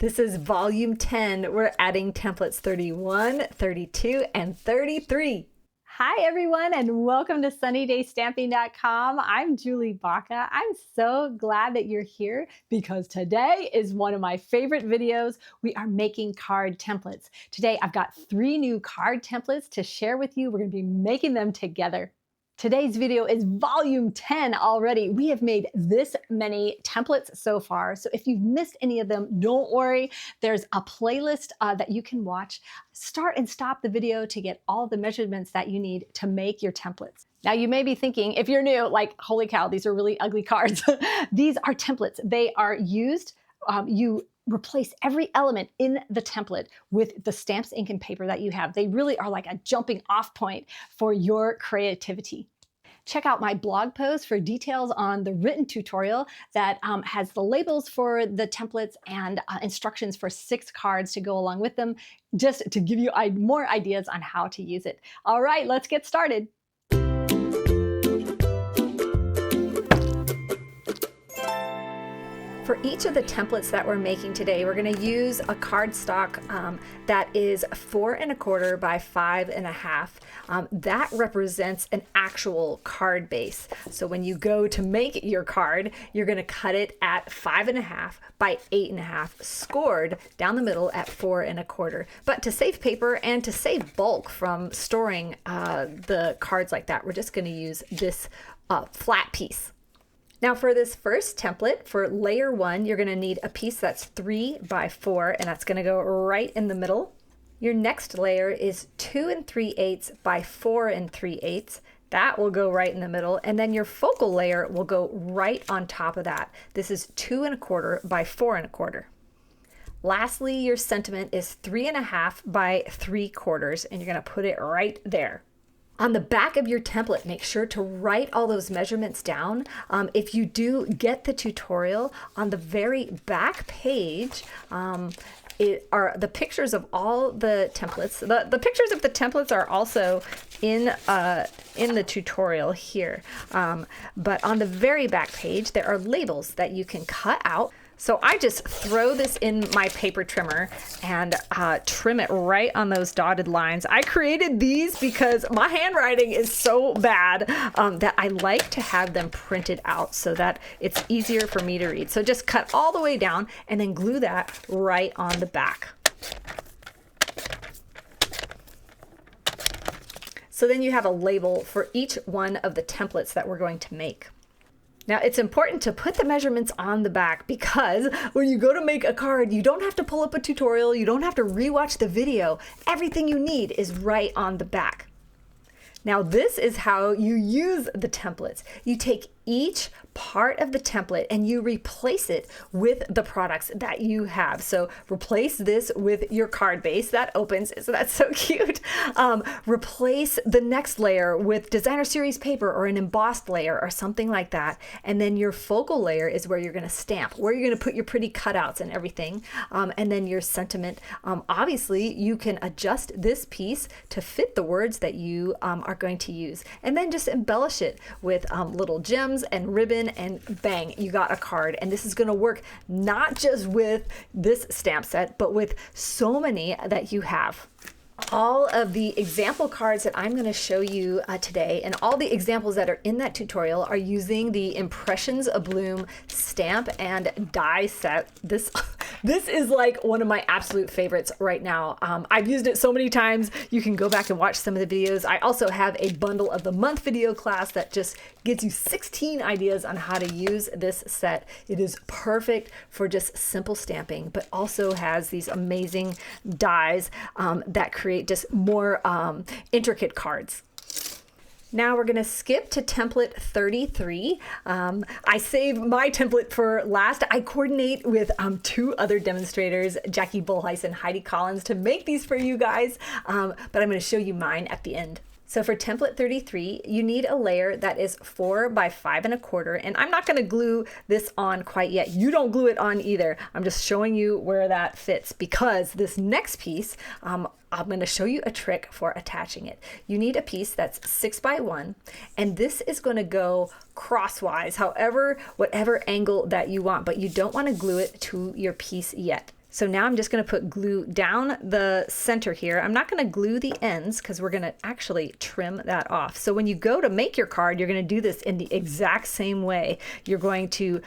This is volume 10. We're adding templates 31, 32, and 33. Hi everyone, and welcome to sunnydaystamping.com. I'm Julie Baca. I'm so glad that you're here because today is one of my favorite videos. We are making card templates. Today I've got 3 new card templates to share with you. We're going to be making them together. Today's video is volume 10 already. We have made this many templates so far. So if you've missed any of them, don't worry. There's a playlist that you can watch. Start and stop the video to get all the measurements that you need to make your templates. Now you may be thinking, if you're new, like, holy cow, these are really ugly cards. These are templates. They are used, you replace every element in the template with the stamps, ink, and paper that you have. They really are like a jumping off point for your creativity. Check out my blog post for details on the written tutorial that has the labels for the templates and instructions for 6 cards to go along with them, just to give you more ideas on how to use it. All right, let's get started. For each of the templates that we're making today, we're going to use a cardstock that is 4 1/4 by 5 1/2. That represents an actual card base. So when you go to make your card, you're going to cut it at 5 1/2 by 8 1/2, scored down the middle at 4 1/4. But to save paper and to save bulk from storing the cards like that, we're just going to use this flat piece. Now for this first template, for layer 1, you're going to need a piece that's 3 by 4, and that's going to go right in the middle. Your next layer is 2 3/8 by 4 3/8. That will go right in the middle, and then your focal layer will go right on top of that. This is 2 1/4 by 4 1/4. Lastly, your sentiment is 3 1/2 by 3/4, and you're going to put it right there. On the back of your template, make sure to write all those measurements down. If you do get the tutorial, on the very back page are the pictures of all the templates. The pictures of the templates are also in the tutorial here. But on the very back page, there are labels that you can cut out. So I just throw this in my paper trimmer and trim it right on those dotted lines. I created these because my handwriting is so bad that I like to have them printed out so that it's easier for me to read. So just cut all the way down and then glue that right on the back. So then you have a label for each one of the templates that we're going to make. Now, it's important to put the measurements on the back because when you go to make a card, you don't have to pull up a tutorial, you don't have to rewatch the video. Everything you need is right on the back. Now, this is how you use the templates. You take each part of the template and you replace it with the products that you have. So replace this with your card base that opens, so that's so cute. Replace the next layer with designer series paper or an embossed layer or something like that. And then your focal layer is where you're going to stamp, where you're going to put your pretty cutouts and everything. And then your sentiment. Obviously, you can adjust this piece to fit the words that you are going to use. And then just embellish it with little gems and ribbon, and bang, you got a card. And this is going to work not just with this stamp set, but with so many that you have. All of the example cards that I'm going to show you today, and all the examples that are in that tutorial, are using the Impressions of Bloom stamp and die set. This is like one of my absolute favorites right now. I've used it so many times. You can go back and watch some of the videos. I also have a bundle of the month video class that just gives you 16 ideas on how to use this set. It is perfect for just simple stamping, but also has these amazing dies that create just more intricate cards. Now we're going to skip to template 33. I save my template for last. I coordinate with 2 other demonstrators, Jackie Bullheis and Heidi Collins, to make these for you guys, but I'm going to show you mine at the end. So for template 33, you need a layer that is 4 by 5 1/4, and I'm not going to glue this on quite yet. You don't glue it on either. I'm just showing you where that fits because this next piece, I'm going to show you a trick for attaching it. You need a piece that's 6 by 1, and this is going to go crosswise, whatever angle that you want, but you don't want to glue it to your piece yet. So now I'm just going to put glue down the center here. I'm not going to glue the ends because we're going to actually trim that off. So when you go to make your card, you're going to do this in the exact same way. You're going to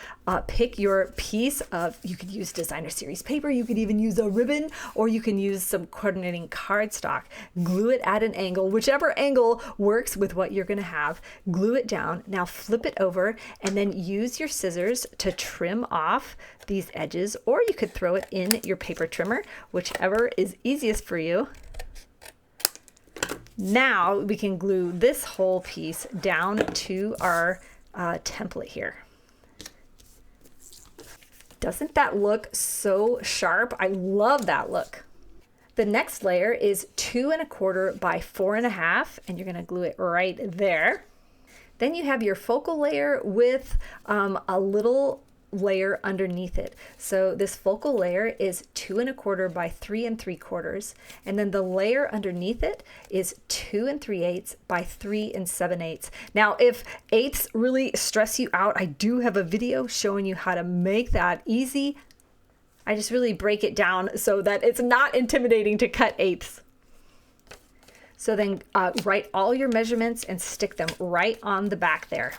pick your piece of, you could use designer series paper, you could even use a ribbon, or you can use some coordinating cardstock. Glue it at an angle, whichever angle works with what you're going to have. Glue it down. Now flip it over and then use your scissors to trim off these edges, or you could throw it in your paper trimmer, whichever is easiest for you. Now we can glue this whole piece down to our template here. Doesn't that look so sharp? I love that look. The next layer is 2 1/4 by 4 1/2, and you're going to glue it right there. Then you have your focal layer with a little layer underneath it. So this focal layer is 2 1/4 by 3 3/4, and then the layer underneath it is 2 3/8 by 3 7/8. Now, if eighths really stress you out, I do have a video showing you how to make that easy. I just really break it down so that it's not intimidating to cut eighths. So then write all your measurements and stick them right on the back there.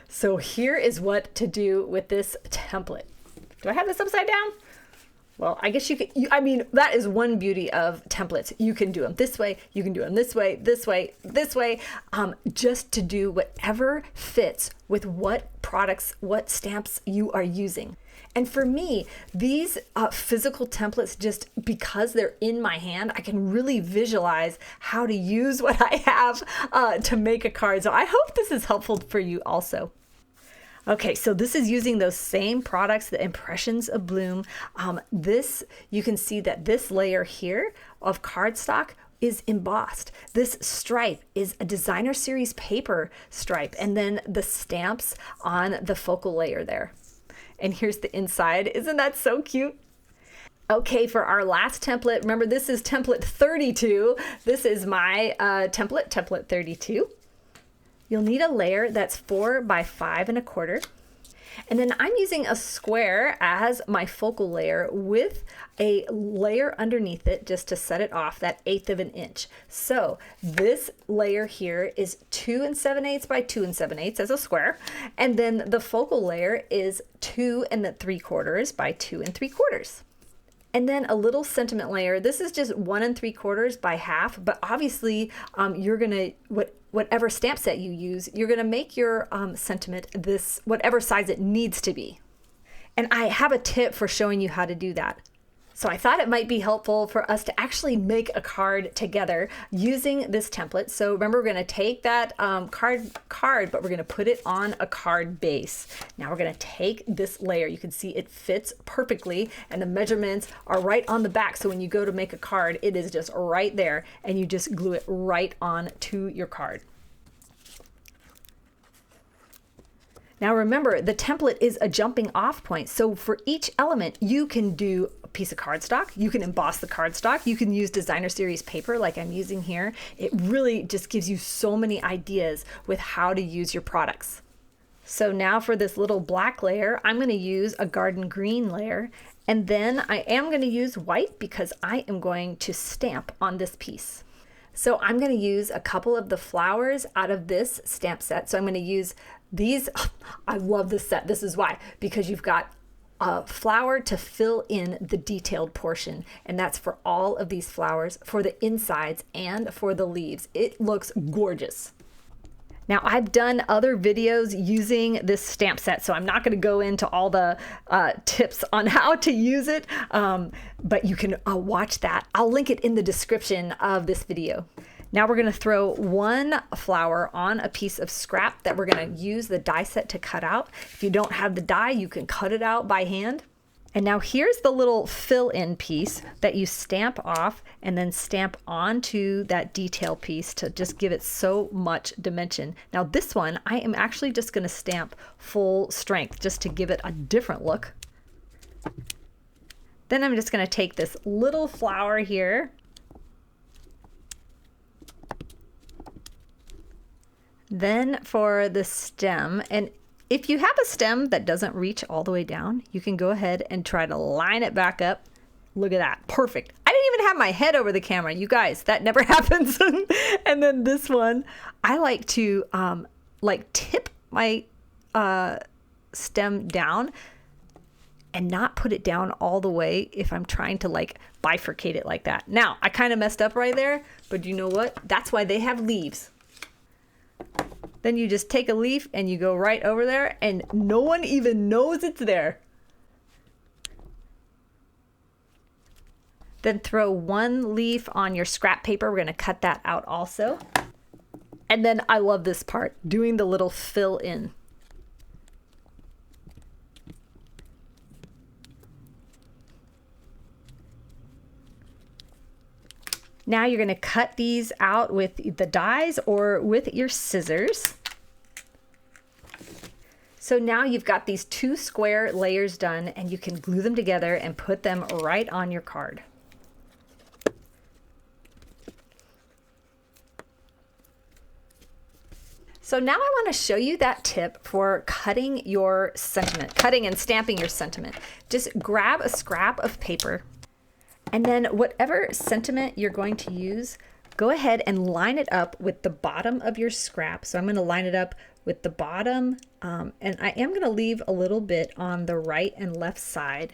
So here is what to do with this template. Do I have this upside down? Well, I guess you could, I mean, that is one beauty of templates. You can do them this way, you can do them this way, this way, this way, just to do whatever fits with what products, what stamps you are using. And for me, these physical templates, just because they're in my hand, I can really visualize how to use what I have to make a card. So I hope this is helpful for you also. Okay, so this is using those same products, the Impressions of Bloom. You can see that this layer here of cardstock is embossed. This stripe is a designer series paper stripe, and then the stamps on the focal layer there. And here's the inside. Isn't that so cute? Okay, for our last template, remember this is template 32. This is my template 32. You'll need a layer that's 4 by 5 1/4. And then I'm using a square as my focal layer with a layer underneath it just to set it off, that 1/8 of an inch. So this layer here is 2 7/8 by 2 7/8 as a square. And then the focal layer is 2 3/4 by 2 3/4. And then a little sentiment layer. This is just 1 3/4 by half, but obviously you're gonna, whatever stamp set you use, you're gonna make your sentiment this, whatever size it needs to be. And I have a tip for showing you how to do that. So I thought it might be helpful for us to actually make a card together using this template. So remember, we're gonna take that card, but we're gonna put it on a card base. Now we're gonna take this layer. You can see it fits perfectly, and the measurements are right on the back. So when you go to make a card, it is just right there, and you just glue it right on to your card. Now remember, the template is a jumping off point. So for each element, you can do a piece of cardstock, you can emboss the cardstock, you can use designer series paper like I'm using here. It really just gives you so many ideas with how to use your products. So now for this little black layer, I'm gonna use a garden green layer, and then I am gonna use white because I am going to stamp on this piece. So I'm gonna use a couple of the flowers out of this stamp set. So I'm gonna use these. I love this set. This is why, because you've got a flower to fill in the detailed portion, and that's for all of these flowers, for the insides and for the leaves. It looks gorgeous. Now I've done other videos using this stamp set, so I'm not going to go into all the tips on how to use it, but you can watch that. I'll link it in the description of this video. Now we're going to throw one flower on a piece of scrap that we're going to use the die set to cut out. If you don't have the die, you can cut it out by hand. And now here's the little fill-in piece that you stamp off and then stamp onto that detail piece to just give it so much dimension. Now this one, I am actually just going to stamp full strength just to give it a different look. Then I'm just going to take this little flower here, then for the stem, and if you have a stem that doesn't reach all the way down, you can go ahead and try to line it back up Look at that. Perfect. I didn't even have my head over the camera. You guys, that never happens. And then this one, I like to like tip my stem down and not put it down all the way if I'm trying to like bifurcate it like that. Now, I kind of messed up right there, but you know what? That's why they have leaves. Then you just take a leaf and you go right over there and no one even knows it's there. Then throw one leaf on your scrap paper. We're gonna cut that out also. And then I love this part, doing the little fill in. Now you're gonna cut these out with the dies or with your scissors. So now you've got these 2 square layers done and you can glue them together and put them right on your card. So now I want to show you that tip for cutting your sentiment, cutting and stamping your sentiment. Just grab a scrap of paper and then whatever sentiment you're going to use, go ahead and line it up with the bottom of your scrap. So I'm going to line it up with the bottom and I am going to leave a little bit on the right and left side.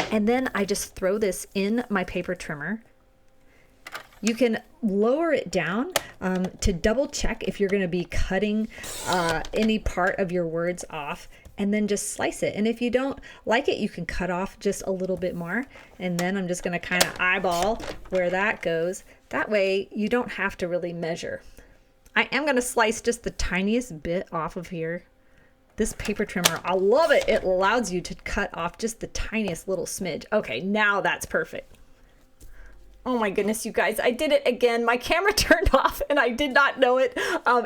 And then I just throw this in my paper trimmer. You can lower it down to double check if you're going to be cutting any part of your words off, and then just slice it. And if you don't like it, you can cut off just a little bit more. And then I'm just going to kind of eyeball where that goes. That way you don't have to really measure. I am going to slice just the tiniest bit off of here. This paper trimmer, I love it. It allows you to cut off just the tiniest little smidge. Okay, now that's perfect. Oh my goodness, you guys, I did it again. My camera turned off and I did not know it.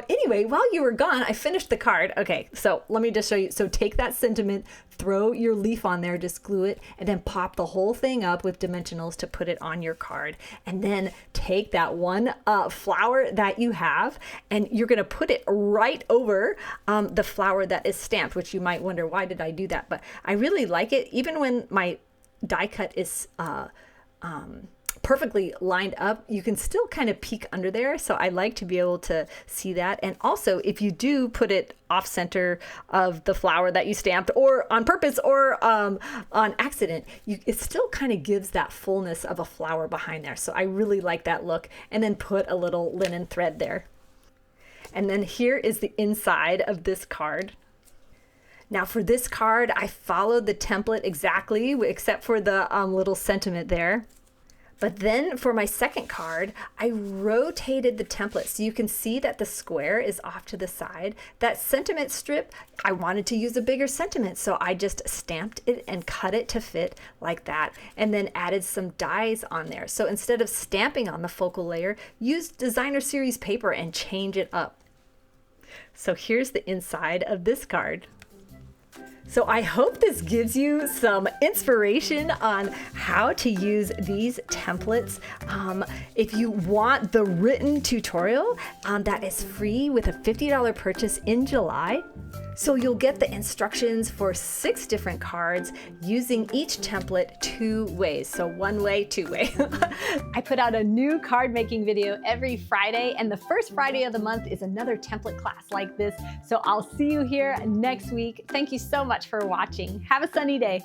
Anyway, while you were gone, I finished the card. Okay, so let me just show you. So take that sentiment, throw your leaf on there, just glue it, and then pop the whole thing up with dimensionals to put it on your card. And then take that one flower that you have and you're gonna put it right over the flower that is stamped, which you might wonder, why did I do that? But I really like it. Even when my die cut is perfectly lined up, you can still kind of peek under there. So I like to be able to see that. And also, if you do put it off center of the flower that you stamped, or on purpose or on accident, it still kind of gives that fullness of a flower behind there. So I really like that look. And then put a little linen thread there. And then here is the inside of this card. Now for this card, I followed the template exactly, except for the little sentiment there. But then for my second card, I rotated the template so you can see that the square is off to the side. That sentiment strip, I wanted to use a bigger sentiment, so I just stamped it and cut it to fit like that, and then added some dies on there. So instead of stamping on the focal layer, use designer series paper and change it up. So here's the inside of this card. So I hope this gives you some inspiration on how to use these templates. If you want the written tutorial that is free with a $50 purchase in July, so you'll get the instructions for 6 different cards using each template 2 ways. So 1 way, 2 way. I put out a new card making video every Friday, and the first Friday of the month is another template class like this. So I'll see you here next week. Thank you so much for watching. Have a sunny day.